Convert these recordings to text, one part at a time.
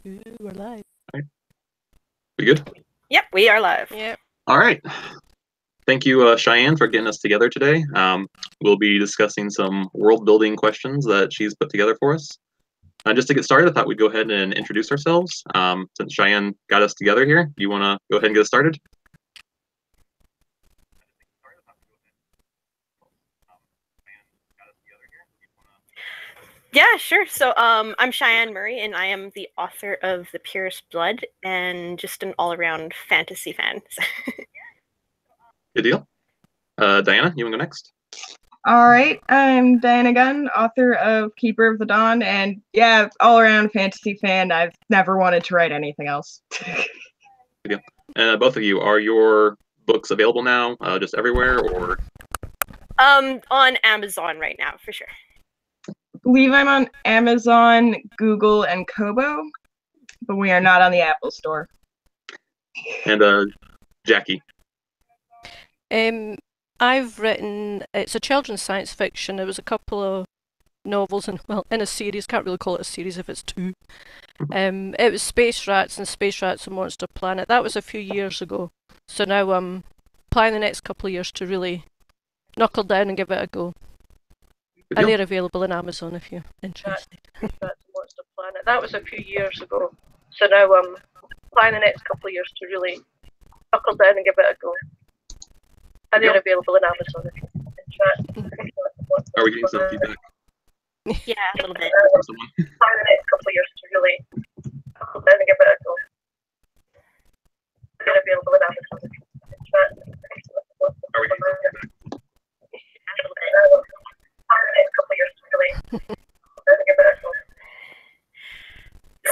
Ooh, we're live. Right. We good? Yep, we are live. Yep. All right. Thank you, Cheyanne, for getting us together today. We'll be discussing some world-building questions that she's put together for us. Just to get started, I thought we'd go ahead and introduce ourselves. Since Cheyanne got us together here, do you want to go ahead and get us started? Yeah, sure. So I'm Cheyanne Murray, and I am the author of The Purest Blood and just an all-around fantasy fan. Good deal. Dianna, you want to go next? All right, I'm Dianna Gunn, author of Keeper of the Dawn, and yeah, all-around fantasy fan. I've never wanted to write anything else. Good deal. And both of you, are your books available now, just everywhere, or? On Amazon right now, for sure. I believe I'm on Amazon, Google, and Kobo, but we are not on the Apple Store. And Jackie? I've written, it's a children's science fiction. There was a couple of novels, and well, in a series, can't really call it a series if it's two. It was Space Rats and Space Rats and Monster Planet. That was a few years ago. So now I'm planning the next couple of years to really knuckle down and give it a go. And they're available on Amazon if you're interested. Monster Planet. That was a few years ago. So now I'm planning the next couple of years to really knuckle down and give it a go. And they're available on Amazon if you're interested. Are we getting some feedback? Yeah, a little bit. From someone? Planning the next couple of years to really knuckle down and give it a go. They're available on Amazon if you're interested. Are we getting some feedback?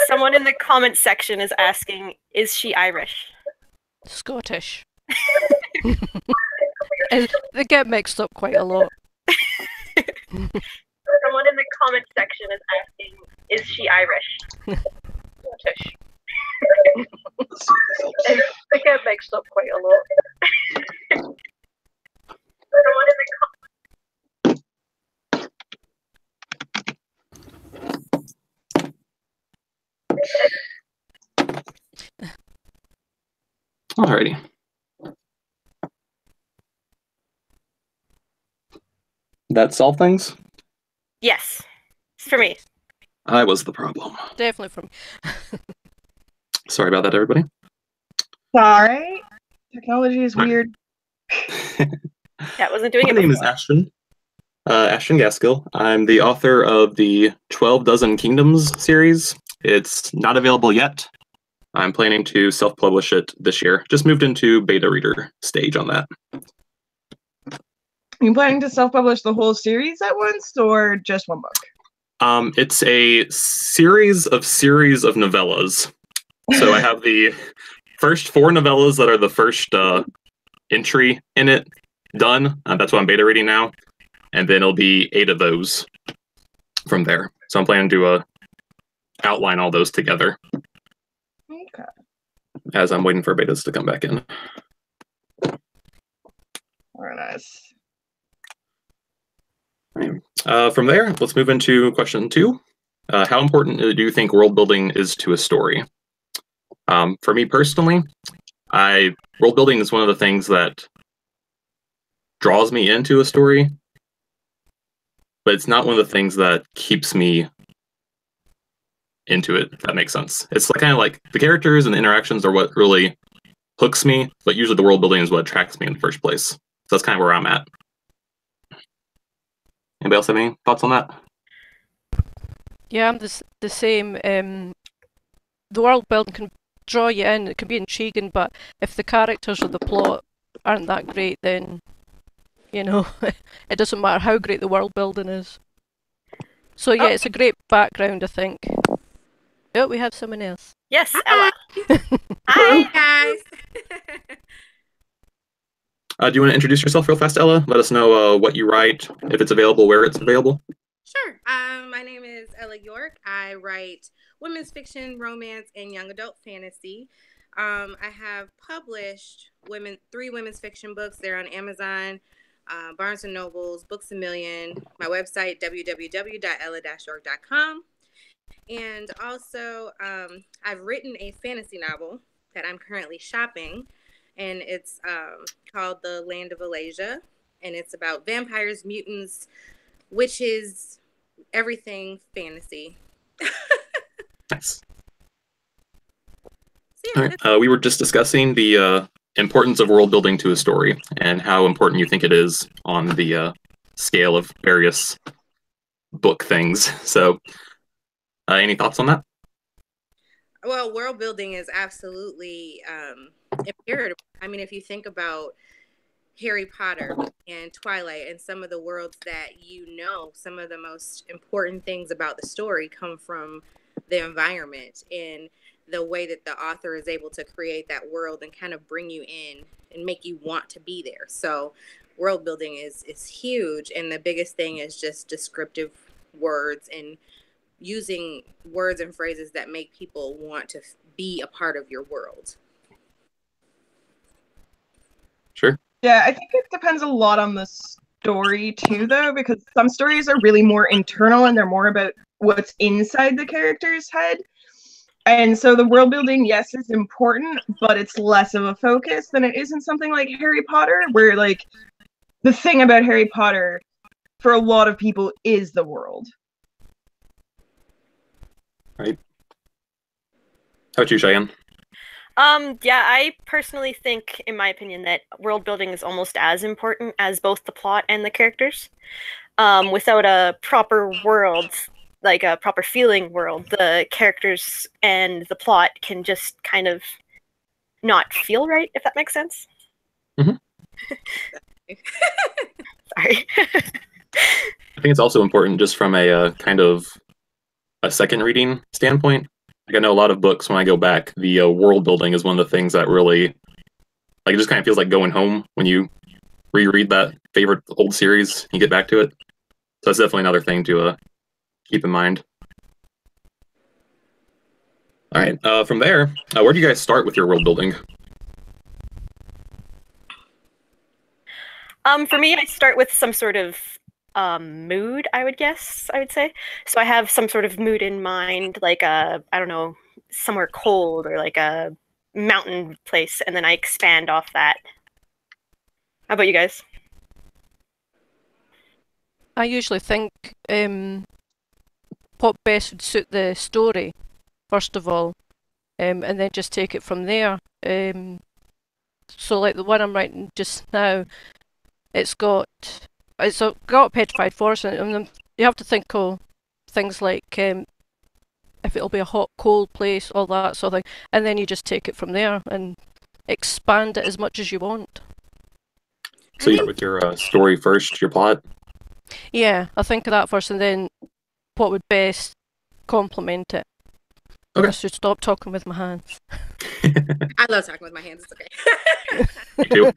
Someone in the comment section is asking, is she Irish? Scottish. They get mixed up quite a lot. Someone in the comment section is asking, is she Irish? Scottish. They get mixed up quite a lot. Someone in the Alrighty. That solve things? Yes, it's for me. I was the problem. Definitely from. Sorry about that, everybody. Sorry, technology is weird. That wasn't doing My it name is before. Ashton Gaskill. I'm the author of the 12 Dozen Kingdoms series. It's not available yet. I'm planning to self-publish it this year. Just moved into beta reader stage on that. Are you planning to self-publish the whole series at once, or just one book? It's a series of novellas. So I have the first 4 novellas that are the first entry in it done. That's what I'm beta reading now. And then it'll be 8 of those from there. So I'm planning to outline all those together. Okay. As I'm waiting for betas to come back in. Very nice. From there, let's move into question 2. How important do you think world building is to a story? For me personally, world building is one of the things that draws me into a story, but it's not one of the things that keeps me into it, if that makes sense. It's kind of like the characters and the interactions are what really hooks me, but usually the world building is what attracts me in the first place. So that's kind of where I'm at. Anybody else have any thoughts on that? Yeah, I'm the same. The world building can draw you in, it can be intriguing, but if the characters or the plot aren't that great, then, you know, it doesn't matter how great the world building is. So yeah, it's a great background, I think. Oh, we have someone else. Yes, Ella. Hi, guys. Do you want to introduce yourself real fast, Ella? Let us know what you write, if it's available, where it's available. Sure. My name is Ella York. I write women's fiction, romance, and young adult fantasy. I have published 3 women's fiction books. They're on Amazon, Barnes & Nobles, Books A Million, my website, www.ella-york.com. And also, I've written a fantasy novel that I'm currently shopping, and it's called The Land of Alasia, and it's about vampires, mutants, witches, everything fantasy. Nice. So, yeah, All right. We were just discussing the importance of world building to a story and how important you think it is on the scale of various book things. So, any thoughts on that? well, world building is absolutely imperative. I mean, if you think about Harry Potter and Twilight and some of the worlds that some of the most important things about the story come from the environment and the way that the author is able to create that world and kind of bring you in and make you want to be there. So world building is huge, and the biggest thing is just descriptive words and using words and phrases that make people want to be a part of your world. Sure. Yeah, I think it depends a lot on the story too, though, because some stories are really more internal and they're more about what's inside the character's head. And so the world building, yes, is important, but it's less of a focus than it is in something like Harry Potter, where, like, the thing about Harry Potter for a lot of people is the world. Right. How about you, Cheyanne? Yeah, I personally think, in my opinion, that world building is almost as important as both the plot and the characters. Without a proper world, like a proper feeling world, the characters and the plot can just kind of not feel right, if that makes sense. Mm-hmm. Sorry. I think it's also important just from a kind of a second reading standpoint. Like, I know a lot of books, when I go back, the world building is one of the things that really, like, it just kind of feels like going home when you reread that favorite old series, you get back to it. So that's definitely another thing to keep in mind. All right, from there, where do you guys start with your world building? For me, I start with some sort of mood, I would say. So I have some sort of mood in mind, like I don't know, somewhere cold or like a mountain place, and then I expand off that. How about you guys? I usually think what best would suit the story, first of all, and then just take it from there. So like the one I'm writing just now, it's got a petrified forest, and you have to think of things like if it'll be a hot, cold place, all that sort of thing, and then you just take it from there and expand it as much as you want. So you start with your story first, your plot? Yeah, I think of that first, and then what would best complement it. Okay. I should stop talking with my hands. I love talking with my hands. It's okay. Me too.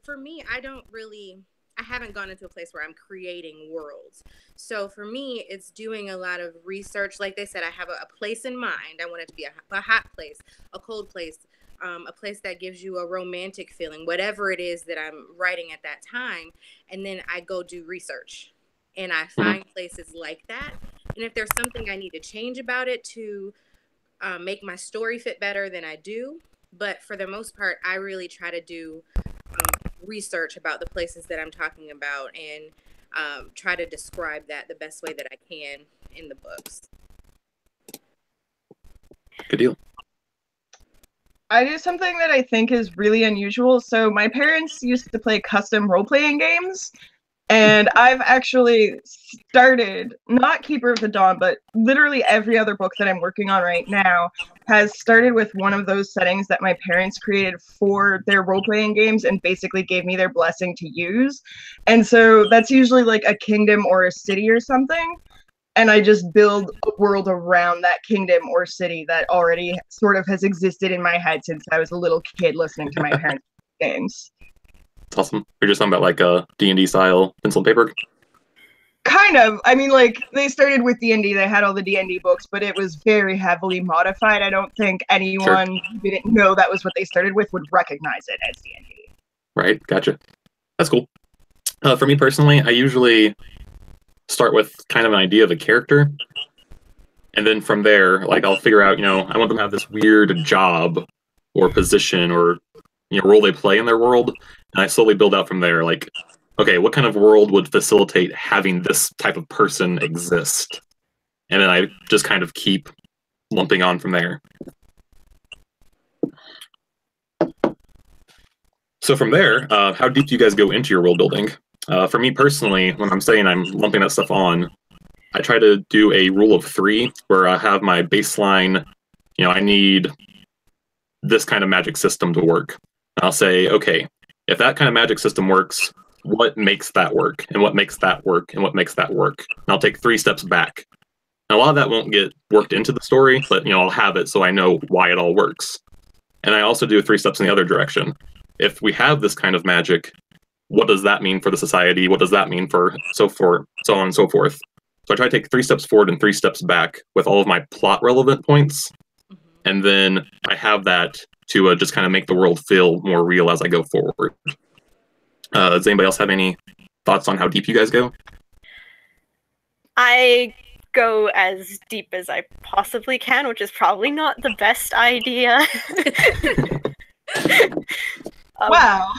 For me, I haven't gone into a place where I'm creating worlds. So for me, it's doing a lot of research. Like they said, I have a place in mind. I want it to be a hot place, a cold place, a place that gives you a romantic feeling, whatever it is that I'm writing at that time. And then I go do research and I find places like that. And if there's something I need to change about it to make my story fit better, then I do. But for the most part, I really try to do research about the places that I'm talking about and try to describe that the best way that I can in the books. Good deal. I do something that I think is really unusual. So my parents used to play custom role-playing games, and I've actually started, not Keeper of the Dawn, but literally every other book that I'm working on right now has started with one of those settings that my parents created for their role-playing games and basically gave me their blessing to use. And so that's usually like a kingdom or a city or something. And I just build a world around that kingdom or city that already sort of has existed in my head since I was a little kid listening to my parents' games. That's awesome. You're just talking about like a D&D style pencil and paper? Kind of. I mean, like, they started with D&D, they had all the D&D books, but it was very heavily modified. I don't think anyone who didn't know that was what they started with would recognize it as D&D. Right, gotcha. That's cool. For me personally, I usually start with kind of an idea of a character. And then from there, like, I'll figure out, I want them to have this weird job or position or, role they play in their world. And I slowly build out from there, like, okay, what kind of world would facilitate having this type of person exist? And then I just kind of keep lumping on from there. So from there, how deep do you guys go into your world building? For me personally, when I'm saying I'm lumping that stuff on, I try to do a rule of 3 where I have my baseline, I need this kind of magic system to work. And I'll say, okay, if that kind of magic system works, what makes that work? And what makes that work? And what makes that work? And I'll take 3 steps back. And a lot of that won't get worked into the story, but I'll have it so I know why it all works. And I also do 3 steps in the other direction. If we have this kind of magic, what does that mean for the society? What does that mean for so on and so forth? So I try to take 3 steps forward and 3 steps back with all of my plot relevant points. And then I have that to just kind of make the world feel more real as I go forward. Does anybody else have any thoughts on how deep you guys go? I go as deep as I possibly can, which is probably not the best idea. Wow.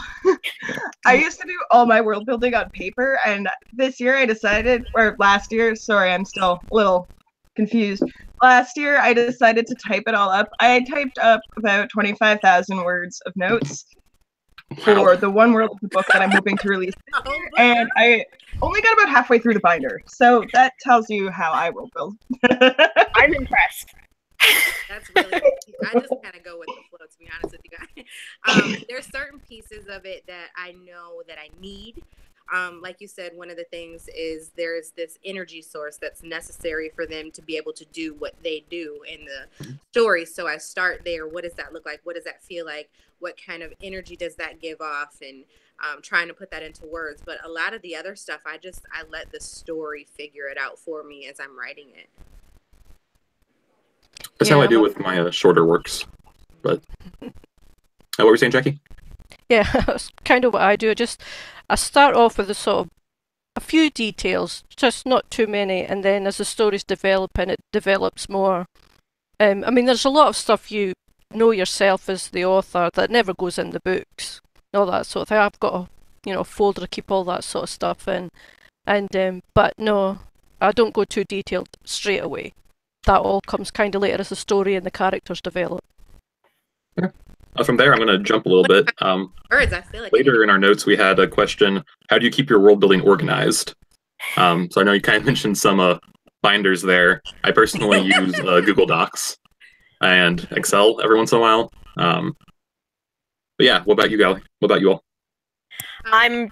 I used to do all my world building on paper, and this year I decided, or last year, sorry, I'm still a little confused. Last year I decided to type it all up. I typed up about 25,000 words of notes for the one world of the book that I'm hoping to release. And I only got about halfway through the binder. So that tells you how I will build. I'm impressed. That's really cool. I just kind of go with the flow, to be honest with you guys. There's certain pieces of it that I know that I need. Like you said, one of the things is there's this energy source that's necessary for them to be able to do what they do in the story. So I start there. What does that look like? What does that feel like? What kind of energy does that give off? And trying to put that into words. But a lot of the other stuff, I let the story figure it out for me as I'm writing it. That's how I do with my shorter works. But what were you saying, Jackie? Yeah, that's kind of what I do. I start off with a few details, just not too many, and then as the story's developing, it develops more. I mean, there's a lot of stuff you know yourself as the author that never goes in the books, all that sort of thing. I've got a folder to keep all that sort of stuff in, but no, I don't go too detailed straight away. That all comes kind of later as the story and the characters develop. Yeah. From there, I'm going to jump a little bit. Words, I feel like later in our notes, we had a question: how do you keep your world building organized? So I know you kind of mentioned some binders there. I personally use Google Docs and Excel every once in a while. But yeah, what about you, Gal? What about you all? I'm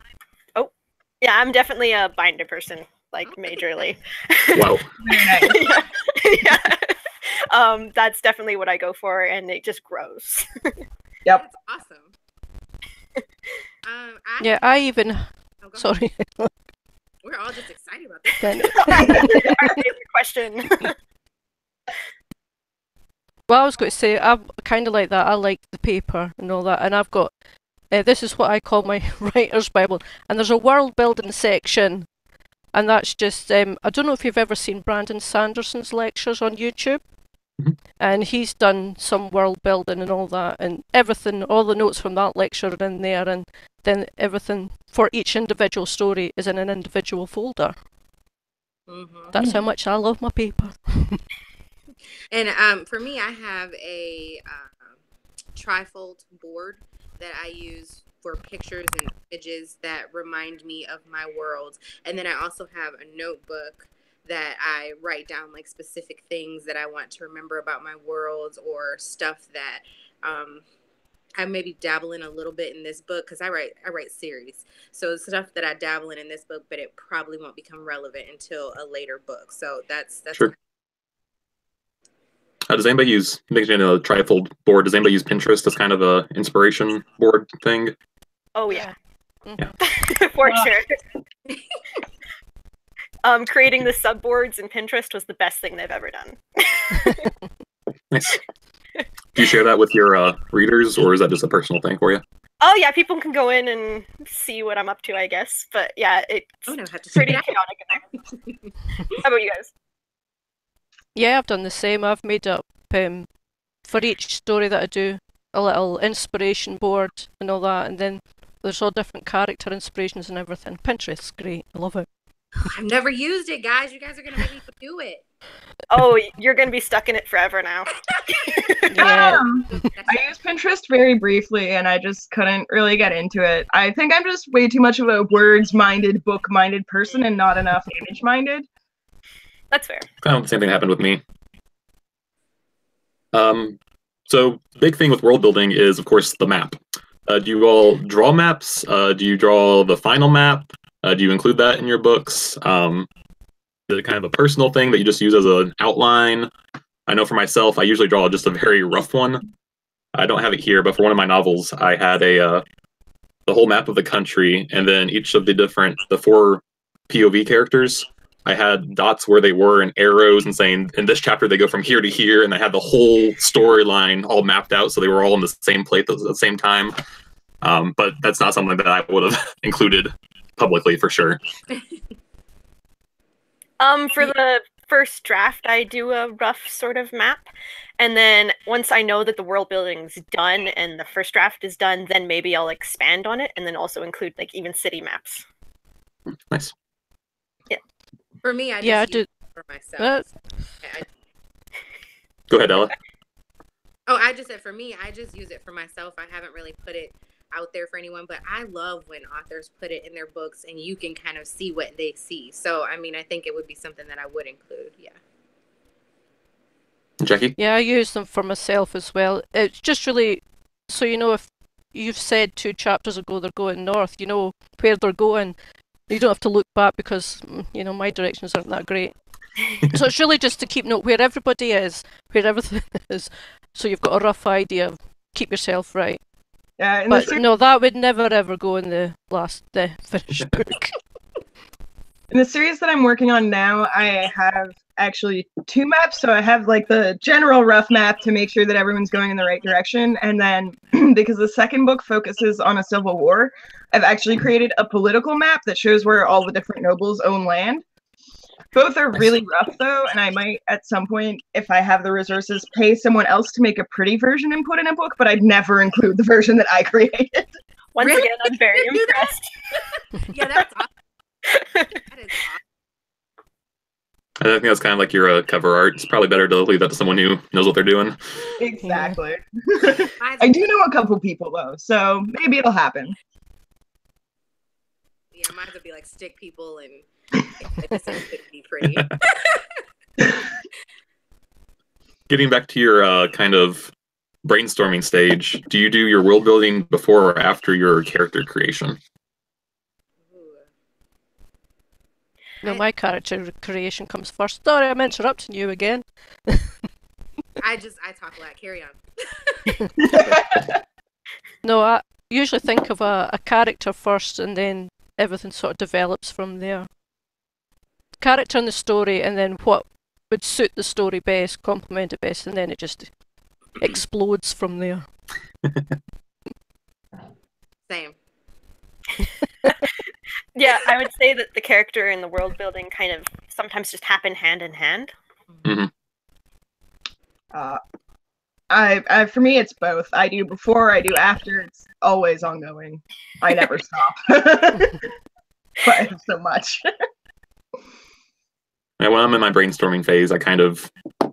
definitely a binder person, like majorly. Wow. Very nice. Yeah. That's definitely what I go for, and it just grows. Yep. That's awesome. I even... Oh, sorry. We're all just excited about this. Our favorite question. Well, I was going to say, I'm kind of like that. I like the paper and all that, and I've got... this is what I call my writer's Bible, and there's a world building section, and that's just... I don't know if you've ever seen Brandon Sanderson's lectures on YouTube. And he's done some world building and all that, and everything, all the notes from that lecture are in there, and then everything for each individual story is in an individual folder. That's how much I love my paper. And for me, I have a trifold board that I use for pictures and images that remind me of my world. And then I also have a notebook that I write down like specific things that I want to remember about my world, or stuff that I maybe dabble in a little bit in this book, because I write series. So it's stuff that I dabble in this book, but it probably won't become relevant until a later book. So that's sure. Does anybody use, mentioning a trifold board, does anybody use Pinterest as kind of a inspiration board thing? Oh yeah. Yeah. For sure. Creating the subboards in Pinterest was the best thing they've ever done. Nice. Do you share that with your readers, or is that just a personal thing for you? Oh yeah, people can go in and see what I'm up to, I guess. But yeah, it's pretty chaotic in there. How about you guys? Yeah, I've done the same. I've made up for each story that I do a little inspiration board and all that, and then there's all different character inspirations and everything. Pinterest's great. I love it. I've never used it, guys. You guys are gonna make me do it. Oh, you're gonna be stuck in it forever now. Yeah. I used Pinterest very briefly, and I just couldn't really get into it. I think I'm just way too much of a words-minded, book-minded person, and not enough image-minded. That's fair. Kind of the same thing happened with me. So big thing with world building is, of course, the map. Do you all draw maps? Do you draw the final map? Do you include that in your books? Is it kind of a personal thing that you just use as an outline? I know for myself, I usually draw just a very rough one. I don't have it here, but for one of my novels, I had the whole map of the country, and then each of the 4 POV characters, I had dots where they were and arrows and saying, in this chapter they go from here to here, and I had the whole storyline all mapped out so they were all in the same place at the same time. But that's not something that I would have included publicly for sure. For the first draft, I do a rough sort of map, and then once I know that the world building's done and the first draft is done, then maybe I'll expand on it and then also include like even city maps. Nice. Yeah. For me, I just use it for myself. Go ahead, Ella. Oh, I just said for me, I just use it for myself. I haven't really put it out there for anyone, but I love when authors put it in their books and you can kind of see what they see. So, I mean, I think it would be something that I would include. Yeah. Jackie? Yeah, I use them for myself as well. It's just really, so you know, if you've said 2 chapters ago they're going north, you know where they're going. You don't have to look back because, you know, my directions aren't that great. So it's really just to keep note where everybody is, where everything is, so you've got a rough idea. Keep yourself right. Yeah, but no, that would never ever go in the finished book. In the series that I'm working on now, I have actually 2 maps. So I have like the general rough map to make sure that everyone's going in the right direction. And then because the second book focuses on a civil war, I've actually created a political map that shows where all the different nobles own land. Both are really rough though, and I might at some point, if I have the resources, pay someone else to make a pretty version and put in a book, but I'd never include the version that I created. Once again, I'm very impressed. Yeah, that's awesome. That is awesome. I think that's kind of like your cover art. It's probably better to leave that to someone who knows what they're doing. Exactly. I do know a couple people though, so maybe it'll happen. Yeah, mine would be like stick people and this is going to be pretty. Getting back to your kind of brainstorming stage, do you do your world building before or after your character creation? No, my character creation comes first. Sorry, I'm interrupting you again. I talk a lot. Carry on. No, I usually think of a character first and then everything sort of develops from there. Character in the story and then what would suit the story best, complement it best, and then it just explodes from there. Same. Yeah, I would say that the character and the world building kind of sometimes just happen hand in hand. Mm-hmm. For me, it's both. I do before, I do after. It's always ongoing. I never stop. But I have so much. Yeah, when I'm in my brainstorming phase, I kind of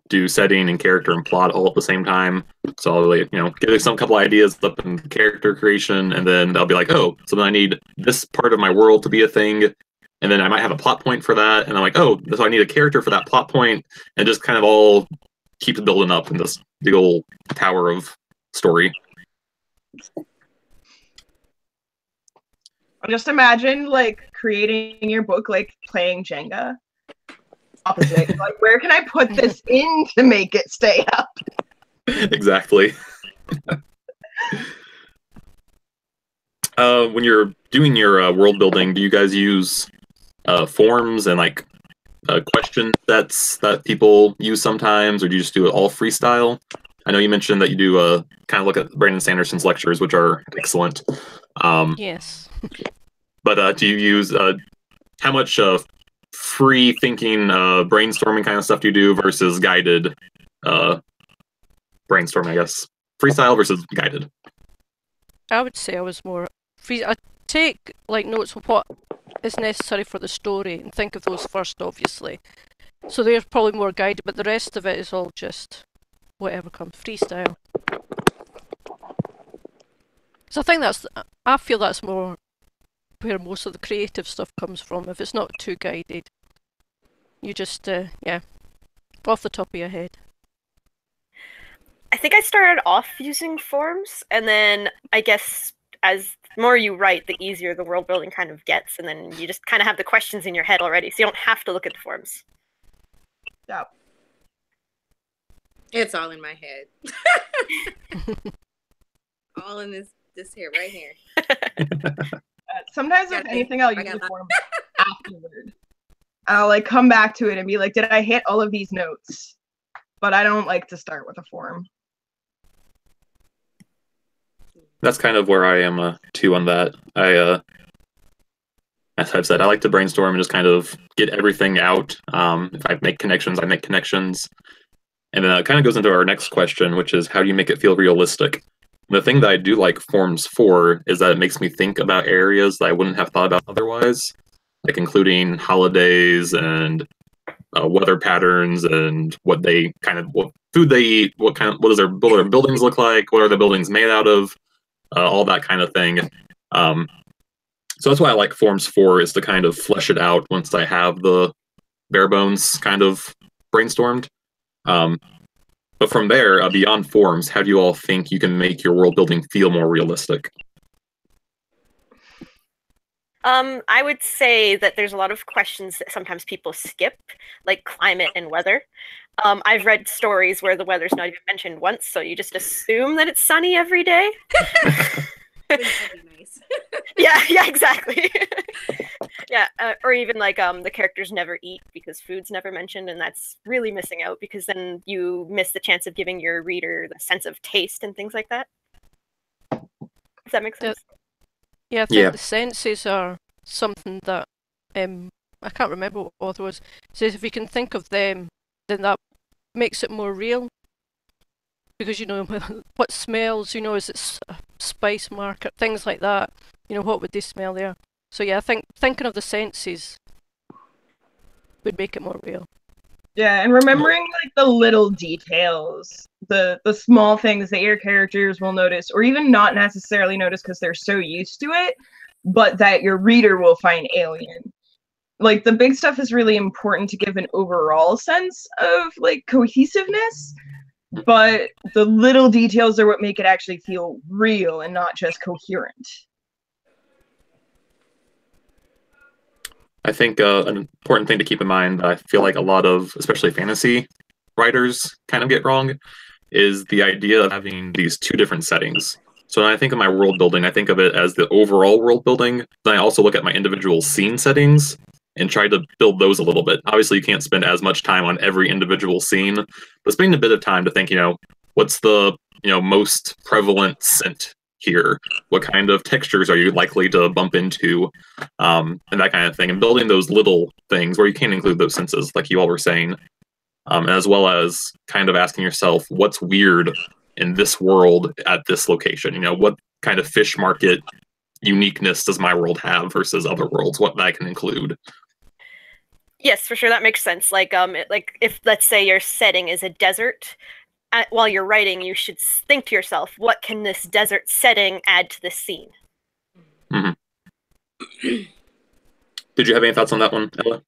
do setting and character and plot all at the same time. So I'll really, get some couple ideas up in character creation, and then I'll be like, oh, so then I need this part of my world to be a thing, and then I might have a plot point for that, and I'm like, oh, so I need a character for that plot point, and just kind of all keeps building up in this big old tower of story. Just imagine creating your book like playing Jenga. Opposite. Where can I put this in to make it stay up? Exactly. When you're doing your world building, do you guys use forms and question sets that people use sometimes, or do you just do it all freestyle? I know you mentioned that you do kind of look at Brandon Sanderson's lectures, which are excellent. Yes. But do you use how much free thinking, brainstorming kind of stuff do you do versus guided brainstorming? I guess freestyle versus guided. I would say I was more free. I take like notes of what is necessary for the story and think of those first, obviously. So they're probably more guided, but the rest of it is all just whatever comes, freestyle. So I feel that's more where most of the creative stuff comes from. If it's not too guided, you just yeah, off the top of your head. I think I started off using forms, and then I guess as the more you write, the easier the world building kind of gets, and then you just kind of have the questions in your head already, so you don't have to look at the forms. Yeah. It's all in my head. All in this here, right here. Sometimes, if anything, I'll use the form afterward. I'll like come back to it and be like, did I hit all of these notes? But I don't like to start with a form. That's kind of where I am too on that. As I've said, I like to brainstorm and just kind of get everything out. If I make connections, I make connections. And then it kind of goes into our next question, which is how do you make it feel realistic? The thing that I do like forms for is that it makes me think about areas that I wouldn't have thought about otherwise, like including holidays and weather patterns and what food they eat, what do their buildings look like, what are the buildings made out of, all that kind of thing. So that's why I like forms for, is to kind of flesh it out once I have the bare bones kind of brainstormed. But from there, beyond forms, how do you all think you can make your world building feel more realistic? I would say that there's a lot of questions that sometimes people skip, like climate and weather. I've read stories where the weather's not even mentioned once, so you just assume that it's sunny every day. Nice. Yeah, exactly. Yeah, or even like the characters never eat because food's never mentioned, and that's really missing out because then you miss the chance of giving your reader the sense of taste and things like that. Does that make sense? Yeah, I think the senses are something that I can't remember what author was. Says if you can think of them, then that makes it more real. Because what smells, is it a spice marker, things like that. What would they smell there? So yeah, I think thinking of the senses would make it more real. Yeah, and remembering like the little details, the small things that your characters will notice, or even not necessarily notice because they're so used to it, but that your reader will find alien. Like the big stuff is really important to give an overall sense of like cohesiveness, but the little details are what make it actually feel real and not just coherent. I think an important thing to keep in mind that I feel like a lot of, especially fantasy writers, kind of get wrong, is the idea of having these two different settings. So when I think of my world building, I think of it as the overall world building. Then I also look at my individual scene settings and try to build those a little bit. Obviously, you can't spend as much time on every individual scene, but spending a bit of time to think, what's the most prevalent scent here? What kind of textures are you likely to bump into? And that kind of thing. And building those little things where you can include those senses, like you all were saying, as well as kind of asking yourself, what's weird in this world at this location? What kind of fish market uniqueness does my world have versus other worlds? What that can include. Yes, for sure, that makes sense. Like if let's say your setting is a desert, while you're writing, you should think to yourself, what can this desert setting add to this scene? Mm-hmm. Did you have any thoughts on that one, Ella?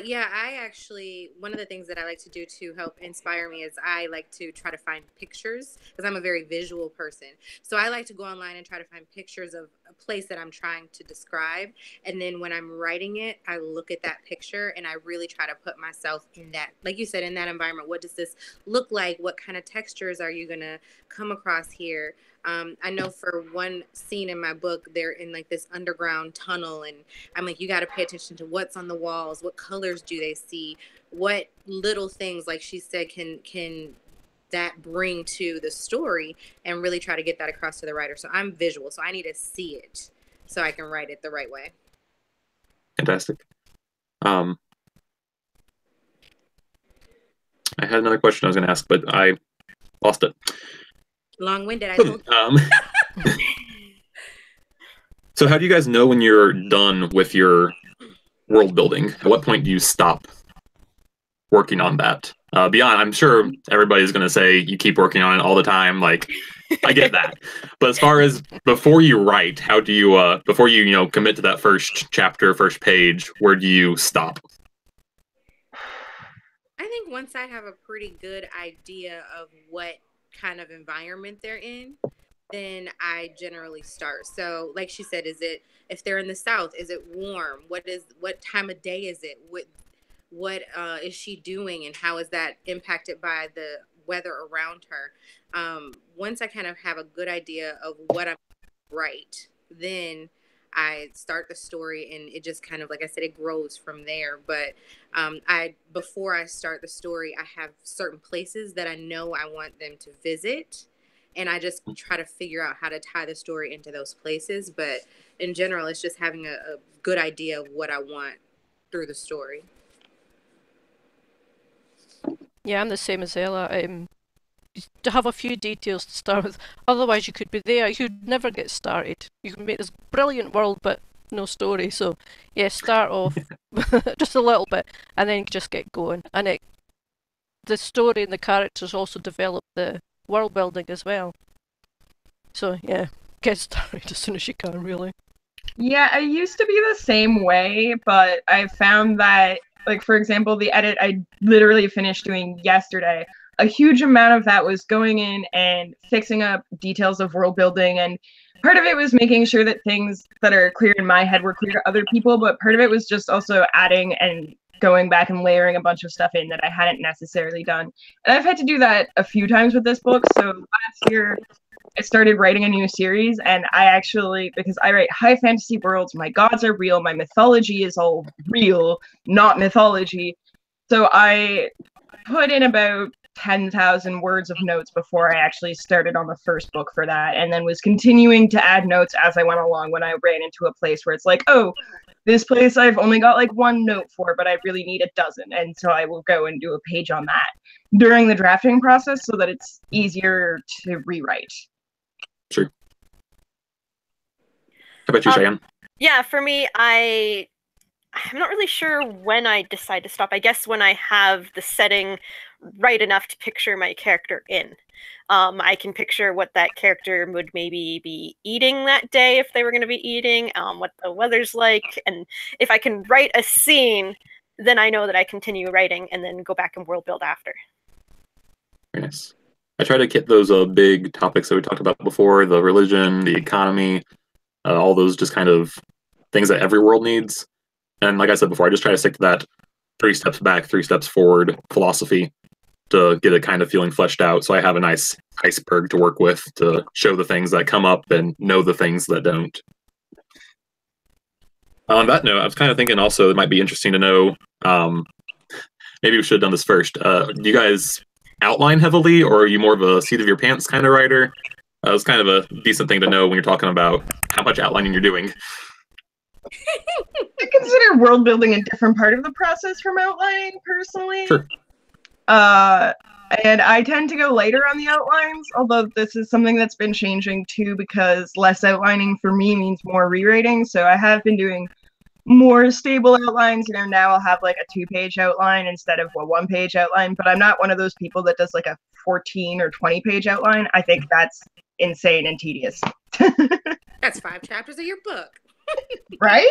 Yeah, I actually, one of the things that I like to do to help inspire me is I like to try to find pictures because I'm a very visual person. So I like to go online and try to find pictures of a place that I'm trying to describe. And then when I'm writing it, I look at that picture and I really try to put myself in that, like you said, in that environment. What does this look like? What kind of textures are you going to come across here? I know for one scene in my book, they're in like this underground tunnel, and I'm like, you got to pay attention to what's on the walls, what colors do they see, what little things, like she said, can that bring to the story and really try to get that across to the writer. So I'm visual, so I need to see it so I can write it the right way. Fantastic. I had another question I was going to ask, but I lost it. Long-winded, I told you. So how do you guys know when you're done with your world building? At what point do you stop working on that? Beyond, I'm sure everybody's going to say you keep working on it all the time. Like, I get that. But as far as before you write, how do you, before you, commit to that first chapter, first page, where do you stop? I think once I have a pretty good idea of what kind of environment they're in, then I generally start. So like she said, if they're in the South, is it warm? What time of day is it? What is she doing, and how is that impacted by the weather around her? Once I kind of have a good idea of what I'm right, then I start the story, and it just kind of, like I said, it grows from there. But before I start the story, I have certain places that I know I want them to visit, and I just try to figure out how to tie the story into those places. But in general, it's just having a good idea of what I want through the story. Yeah, I'm the same as Ella. To have a few details to start with, otherwise you could be there, you'd never get started. You can make this brilliant world, but no story. So yeah, start off just a little bit, and then just get going. And the story and the characters also develop the world building as well. So yeah, get started as soon as you can, really. Yeah, I used to be the same way, but I found that, like, for example, the edit I literally finished doing yesterday, a huge amount of that was going in and fixing up details of world building, and part of it was making sure that things that are clear in my head were clear to other people, but part of it was just also adding and going back and layering a bunch of stuff in that I hadn't necessarily done. And I've had to do that a few times with this book. So last year I started writing a new series, and I actually, because I write high fantasy worlds, my gods are real, my mythology is all real, not mythology. So I put in about 10,000 words of notes before I actually started on the first book for that, and then was continuing to add notes as I went along when I ran into a place where it's like, oh, this place I've only got like one note for, but I really need a dozen, and so I will go and do a page on that during the drafting process so that it's easier to rewrite. Sure. How about you, Cheyanne? Yeah, for me, I'm not really sure when I decide to stop. I guess when I have the setting right enough to picture my character in. I can picture what that character would maybe be eating that day if they were going to be eating, what the weather's like, and if I can write a scene, then I know that I continue writing and then go back and world build after. Very nice. I try to get those big topics that we talked about before, the religion, the economy, all those just kind of things that every world needs. And like I said before, I just try to stick to that 3 steps back, 3 steps forward philosophy to get it kind of feeling fleshed out. So I have a nice iceberg to work with to show the things that come up and know the things that don't. On that note, I was kind of thinking also it might be interesting to know, maybe we should have done this first. Do you guys outline heavily, or are you more of a seat of your pants kind of writer? It's kind of a decent thing to know when you're talking about how much outlining you're doing. I consider world building a different part of the process from outlining, personally. Sure. And I tend to go later on the outlines, although this is something that's been changing too, because less outlining for me means more rewriting. So I have been doing more stable outlines. You know, now I'll have like a 2-page outline instead of a 1-page outline, but I'm not one of those people that does like a 14 or 20-page outline. I think that's insane and tedious. That's 5 chapters of your book. Right?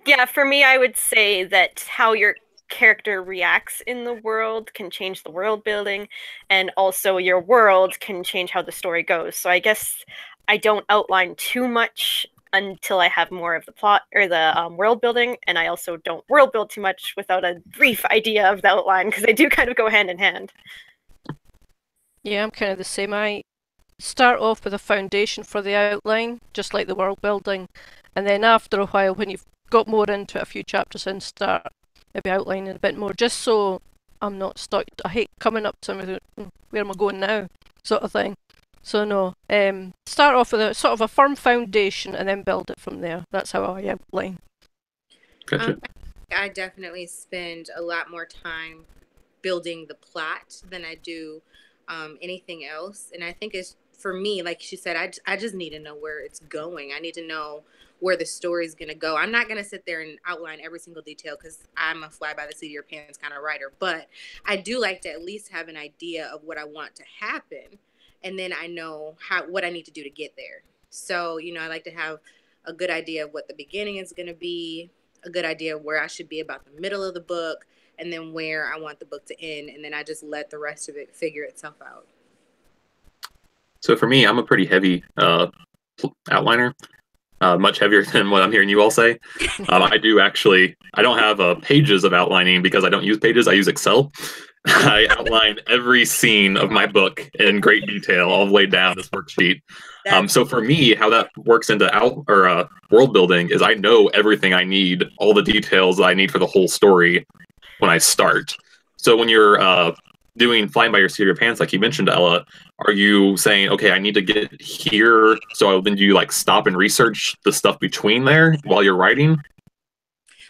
Yeah, for me, I would say that how your character reacts in the world can change the world building, and also your world can change how the story goes. So I guess I don't outline too much until I have more of the plot or the world building, and I also don't world build too much without a brief idea of the outline, because they do kind of go hand in hand. Yeah, I'm kind of the same. I start off with a foundation for the outline, just like the world building, and then after a while, when you've got more into it, a few chapters in, start maybe outlining a bit more, just so I'm not stuck. I hate coming up to something, where am I going now, sort of thing. So no, start off with a sort of a firm foundation and then build it from there. That's how I outline. Gotcha. I definitely spend a lot more time building the plot than I do anything else. And I think it's, for me, like she said, I just need to know where it's going. I need to know where the story's going to go. I'm not going to sit there and outline every single detail because I'm a fly by the seat of your pants kind of writer. But I do like to at least have an idea of what I want to happen. And then I know what I need to do to get there. So, you know, I like to have a good idea of what the beginning is going to be, a good idea of where I should be about the middle of the book, and then where I want the book to end. And then I just let the rest of it figure itself out. So for me, I'm a pretty heavy outliner, much heavier than what I'm hearing you all say. I don't have pages of outlining because I don't use pages. I use Excel. I outline every scene of my book in great detail, all laid down this worksheet. So for me, how that works into world building is I know everything I need, all the details I need for the whole story when I start. So when you're doing flying by your seat of your pants, like you mentioned, Ella, are you saying, okay, I need to get here, so then do you like stop and research the stuff between there while you're writing?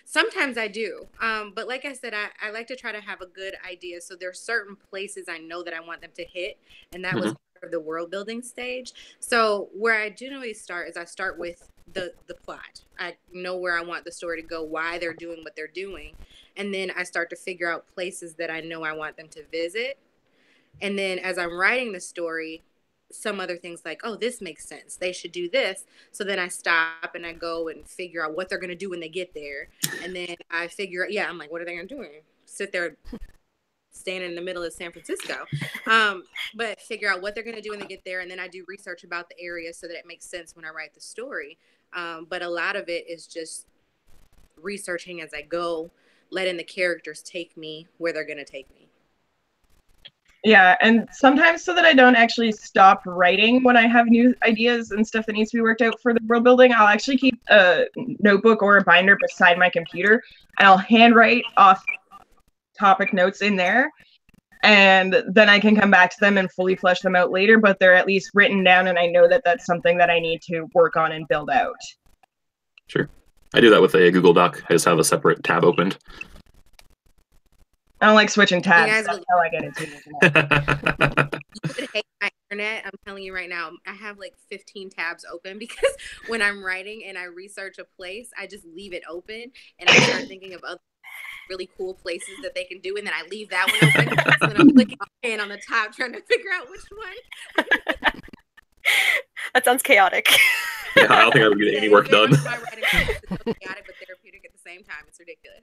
Sometimes I do. But like I said, I like to try to have a good idea. So there are certain places I know that I want them to hit. And that was part of the world building stage. So where I generally start is I start with the plot. I know where I want the story to go, why they're doing what they're doing. And then I start to figure out places that I know I want them to visit. And then as I'm writing the story, some other things like, oh, this makes sense, they should do this. So then I stop and I go and figure out what they're going to do when they get there. And then I figure out, I'm like, what are they going to do? Sit there standing in the middle of San Francisco. But figure out what they're going to do when they get there. And then I do research about the area so that it makes sense when I write the story. But a lot of it is just researching as I go, letting the characters take me where they're going to take me. Yeah, and sometimes so that I don't actually stop writing when I have new ideas and stuff that needs to be worked out for the world building, I'll actually keep a notebook or a binder beside my computer, and I'll handwrite off topic notes in there, and then I can come back to them and fully flesh them out later, but they're at least written down, and I know that that's something that I need to work on and build out. Sure. I do that with a Google Doc. I just have a separate tab opened. I don't like switching tabs. That's how I get into it. You would hate my internet. I'm telling you right now, I have like 15 tabs open because when I'm writing and I research a place, I just leave it open and I start thinking of other really cool places that they can do, and then I leave that one open and then I'm clicking on the top trying to figure out which one. That sounds chaotic. Yeah, I don't think I would get any work done. My writing is so chaotic but therapeutic at the same time. It's ridiculous.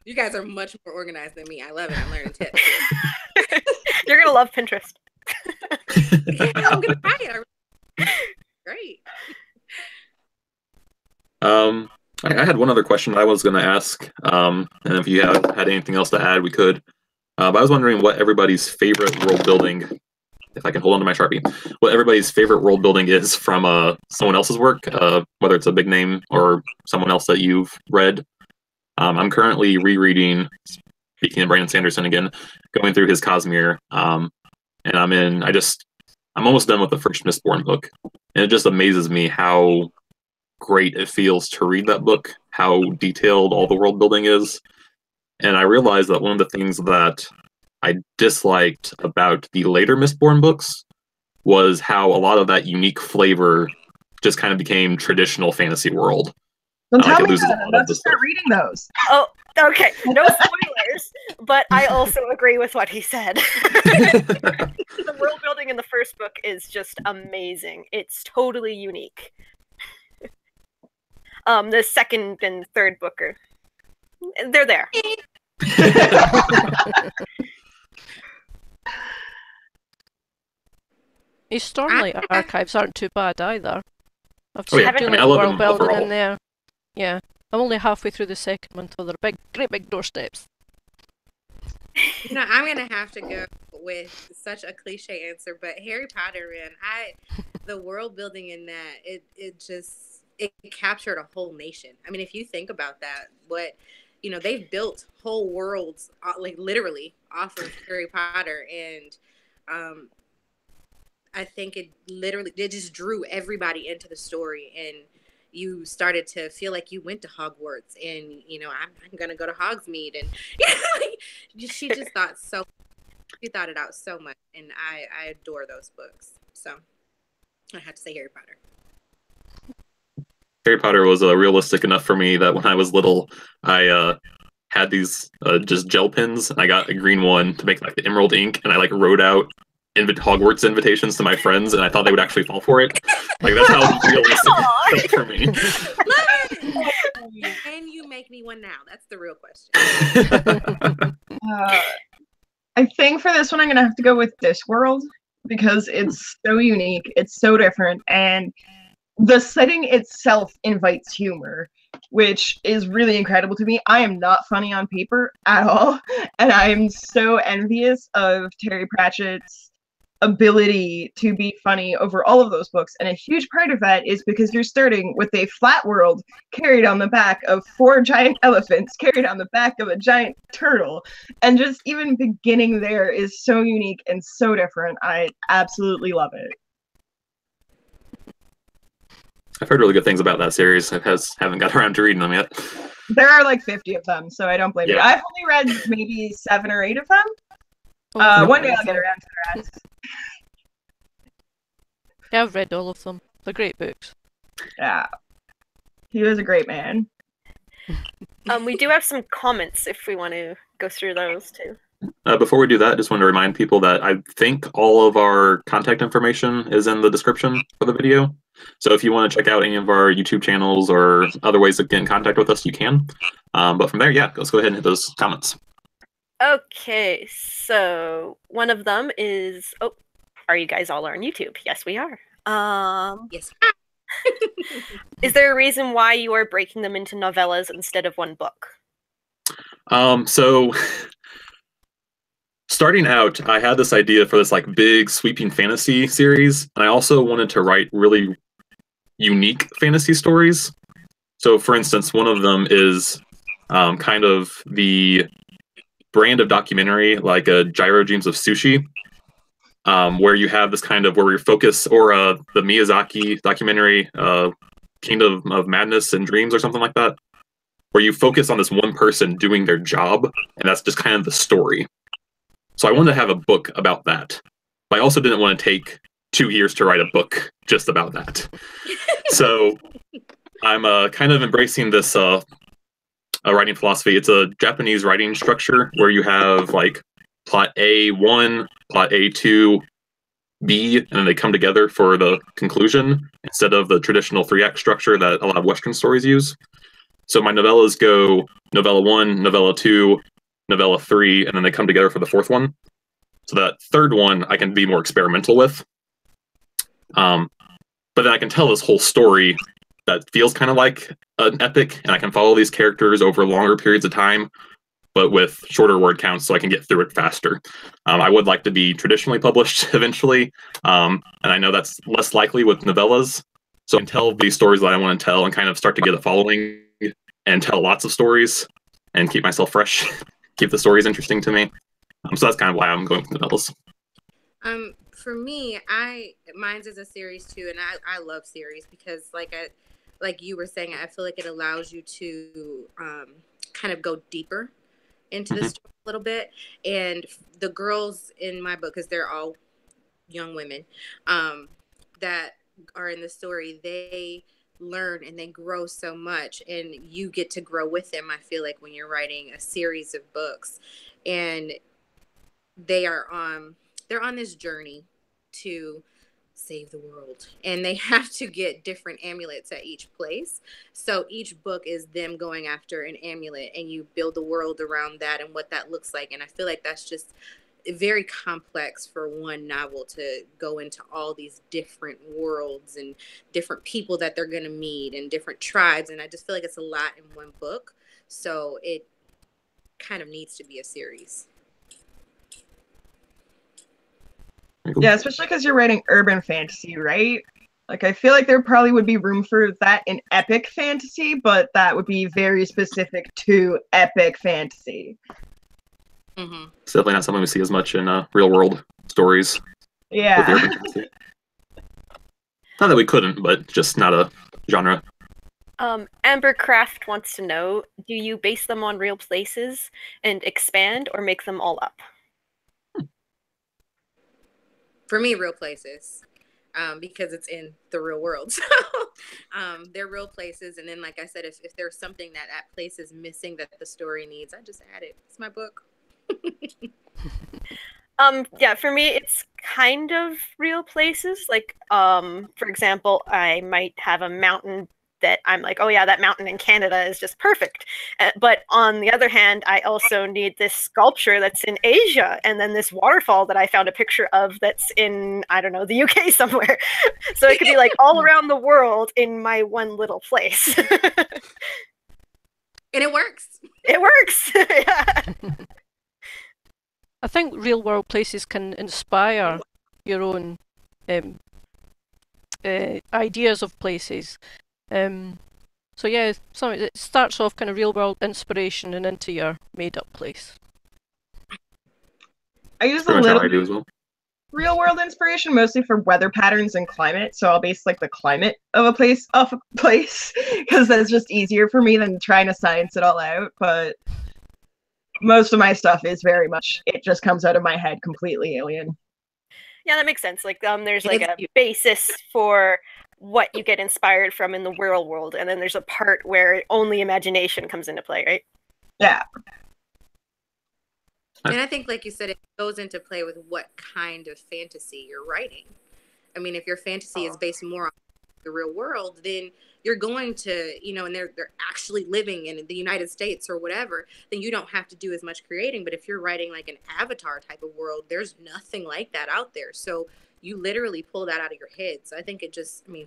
You guys are much more organized than me. I love it. I'm learning tips. You're gonna love Pinterest. I'm gonna try it. Great. I had one other question I was gonna ask, and if you had anything else to add, we could. But I was wondering what everybody's favorite world building, if I can hold on to my Sharpie, what everybody's favorite world building is from someone else's work, whether it's a big name or someone else that you've read. I'm currently rereading, speaking of Brandon Sanderson again, going through his Cosmere, and I'm almost done with the first Mistborn book, and it just amazes me how great it feels to read that book, how detailed all the world building is. And I realized that one of the things that I disliked about the later Mistborn books was how a lot of that unique flavor just kind of became traditional fantasy world. Don't tell me that. I'm about to start reading those. Oh, okay. No spoilers, but I also agree with what he said. The world building in the first book is just amazing. It's totally unique. The second and third book they're there. These Stormlight archives aren't too bad either. I've seen world building in there. Yeah, I'm only halfway through the second one, so they're great big doorsteps. You know, I'm gonna have to go with such a cliche answer, but Harry Potter, man, the world building in that, it just it captured a whole nation. I mean, if you think about that, what, you know, they've built whole worlds, like literally off of Harry Potter. And I think it just drew everybody into the story. And you started to feel like you went to Hogwarts and, you know, I'm going to go to Hogsmeade. And she just she thought it out so much. And I adore those books. So I have to say Harry Potter. Harry Potter was realistic enough for me that when I was little, I had these just gel pens, and I got a green one to make like the emerald ink, and I like wrote out Hogwarts invitations to my friends, and I thought they would actually fall for it. Like that's how realistic it felt for me. Can you make me one now? That's the real question. I think for this one, I'm gonna have to go with Discworld because it's so unique, it's so different, and the setting itself invites humor, which is really incredible to me. I am not funny on paper at all, and I am so envious of Terry Pratchett's ability to be funny over all of those books. And a huge part of that is because you're starting with a flat world carried on the back of 4 giant elephants, carried on the back of a giant turtle. And just even beginning there is so unique and so different. I absolutely love it. I've heard really good things about that series. I haven't got around to reading them yet. There are like 50 of them, so I don't blame you. I've only read maybe 7 or 8 of them. One day I'll get around to the rest. Yeah, I've read all of them. They're great books. Yeah. He was a great man. We do have some comments if we want to go through those too. Before we do that, I just want to remind people that I think all of our contact information is in the description for the video. So if you want to check out any of our YouTube channels or other ways to get in contact with us, you can. But from there, yeah, let's go ahead and hit those comments. Okay, so one of them is, oh, are you guys all on YouTube? Yes, we are. Yes. Is there a reason why you are breaking them into novellas instead of one book? So starting out, I had this idea for this like big sweeping fantasy series, and I also wanted to write really unique fantasy stories. So for instance, one of them is kind of the brand of documentary like a Gyro Dreams of Sushi, where you have this kind of where your focus, or the Miyazaki documentary Kingdom of Madness and Dreams or something like that, where you focus on this one person doing their job, and that's just kind of the story. So I wanted to have a book about that, but I also didn't want to take 2 years to write a book just about that. So I'm kind of embracing this writing philosophy. It's a Japanese writing structure where you have like plot A1, plot A2, B, and then they come together for the conclusion instead of the traditional 3-act structure that a lot of Western stories use. So my novellas go novella 1, novella 2, novella 3, and then they come together for the 4th one. So that 3rd one I can be more experimental with. But then I can tell this whole story that feels kind of like an epic, and I can follow these characters over longer periods of time, but with shorter word counts so I can get through it faster. I would like to be traditionally published eventually, and I know that's less likely with novellas. So I can tell these stories that I want to tell and kind of start to get a following and tell lots of stories and keep myself fresh, keep the stories interesting to me. So that's kind of why I'm going with novellas. For me, mine's is a series too, and I love series because like you were saying, I feel like it allows you to kind of go deeper into the story a little bit. And the girls in my book, because they're all young women that are in the story, they learn and they grow so much, and you get to grow with them. I feel like when you're writing a series of books, and they're on this journey to save the world, and they have to get different amulets at each place. So each book is them going after an amulet, and you build the world around that and what that looks like. And I feel like that's just very complex for one novel to go into all these different worlds and different people that they're going to meet and different tribes. And I just feel like it's a lot in one book. So it kind of needs to be a series. Yeah, especially because you're writing urban fantasy, right? Like, I feel like there probably would be room for that in epic fantasy, but that would be very specific to epic fantasy. It's definitely not something we see as much in real world stories. Yeah. With the urban fantasy. Not that we couldn't, but just not a genre. Amber Craft wants to know, do you base them on real places and expand or make them all up? For me, real places. Because it's in the real world. So they're real places. And then, like I said, if there's something that place is missing that the story needs, I just add it. It's my book. Yeah, for me, it's kind of real places. Like, for example, I might have a mountain that I'm like, oh yeah, that mountain in Canada is just perfect. But on the other hand, I also need this sculpture that's in Asia, and then this waterfall that I found a picture of that's in, I don't know, the UK somewhere. So it could be like all around the world in my one little place. And it works. It works. Yeah. I think real world places can inspire your own ideas of places. So yeah, it starts off kind of real world inspiration and into your made up place. I use a Pretty much how little I do as well. real world inspiration mostly for weather patterns and climate, so I'll base like the climate of a place off a place because that's just easier for me than trying to science it all out. But most of my stuff is very much, it just comes out of my head completely alien. Yeah, that makes sense. Like, there's like a basis for what you get inspired from in the real world, and then there's a part where only imagination comes into play, right? Yeah. And I think, like you said, it goes into play with what kind of fantasy you're writing. I mean, if your fantasy is based more on the real world, then you're going to, and they're actually living in the United States or whatever, then you don't have to do as much creating. But if you're writing like an Avatar type of world, there's nothing like that out there. So you literally pull that out of your head. So I think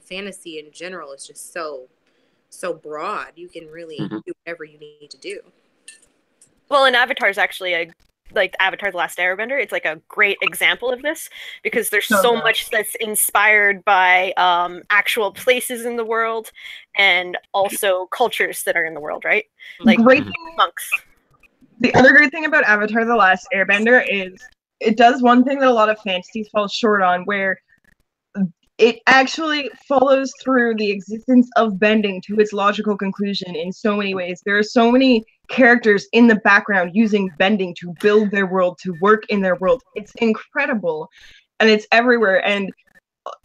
fantasy in general is just so broad. You can really do whatever you need to do. Well, and Avatar is actually like Avatar: The Last Airbender. It's like a great example of this because there's so much that's inspired by actual places in the world and also cultures that are in the world, right? Like monks. The other great thing about Avatar: The Last Airbender is it does one thing that a lot of fantasies fall short on, where it actually follows through the existence of bending to its logical conclusion in so many ways. There are so many characters in the background using bending to build their world, to work in their world. It's incredible, and it's everywhere. And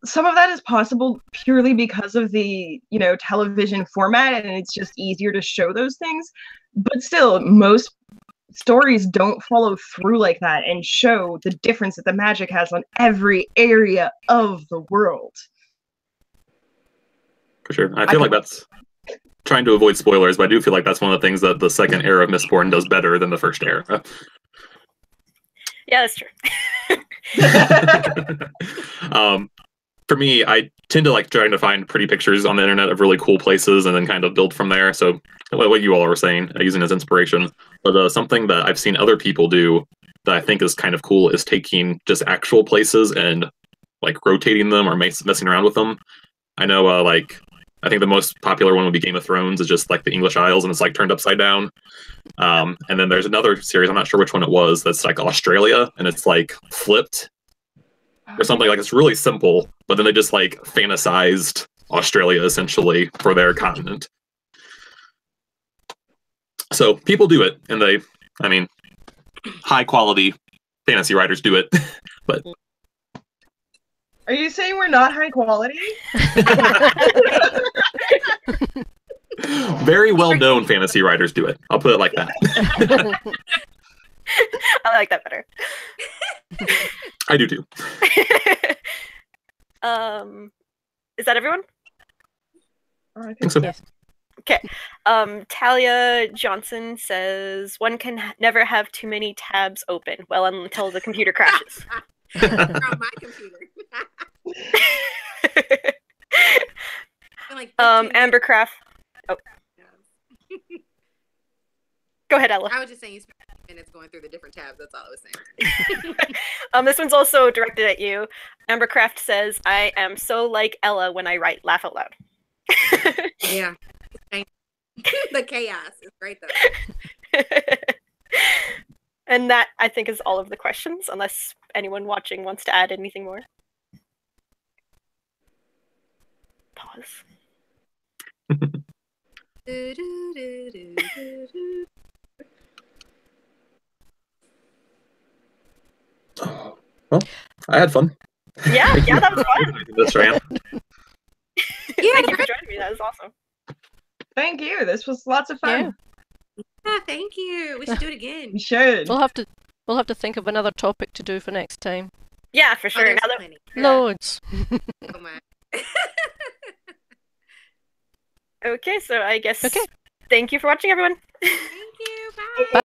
some of that is possible purely because of the, television format, and it's just easier to show those things. But still, most stories don't follow through like that and show the difference that the magic has on every area of the world. For sure. I feel like that's trying to avoid spoilers, but I do feel like that's one of the things that the second era of Mistborn does better than the first era. Yeah, that's true. For me, I tend to like trying to find pretty pictures on the internet of really cool places and then kind of build from there. So what you all were saying, using as inspiration. But something that I've seen other people do that I think is kind of cool is taking just actual places and like rotating them or messing around with them. I know I think the most popular one would be Game of Thrones. Is just like the English Isles and it's like turned upside down. And then there's another series, I'm not sure which one it was, that's like Australia and it's like flipped or something. Like it's really simple, but then they just like fantasized Australia essentially for their continent. So people do it, and high quality fantasy writers do it. But are you saying we're not high quality? Very well known fantasy writers do it. I'll put it like that. I like that better. I do too. Is that everyone? I think so. Yes. Okay. Talia Johnson says one can never have too many tabs open. Well, until the computer crashes. On my computer. Amber Craft. Oh. Go ahead, Ella. I was just saying, minutes going through the different tabs. That's all I was saying. This one's also directed at you. Ambercraft says, I am so like Ella when I write laugh out loud. Yeah. The chaos is great though. And that, I think, is all of the questions, unless anyone watching wants to add anything more. Pause. Well, I had fun. Yeah, that was fun. That's right. Thank you for joining me. That was awesome. Thank you. This was lots of fun. Yeah, thank you. We should do it again. We should. We'll have to think of another topic to do for next time. Yeah, for sure. There's Now that plenty. Loads. Oh my. okay, so I guess Okay. thank you for watching, everyone. Thank you. Bye.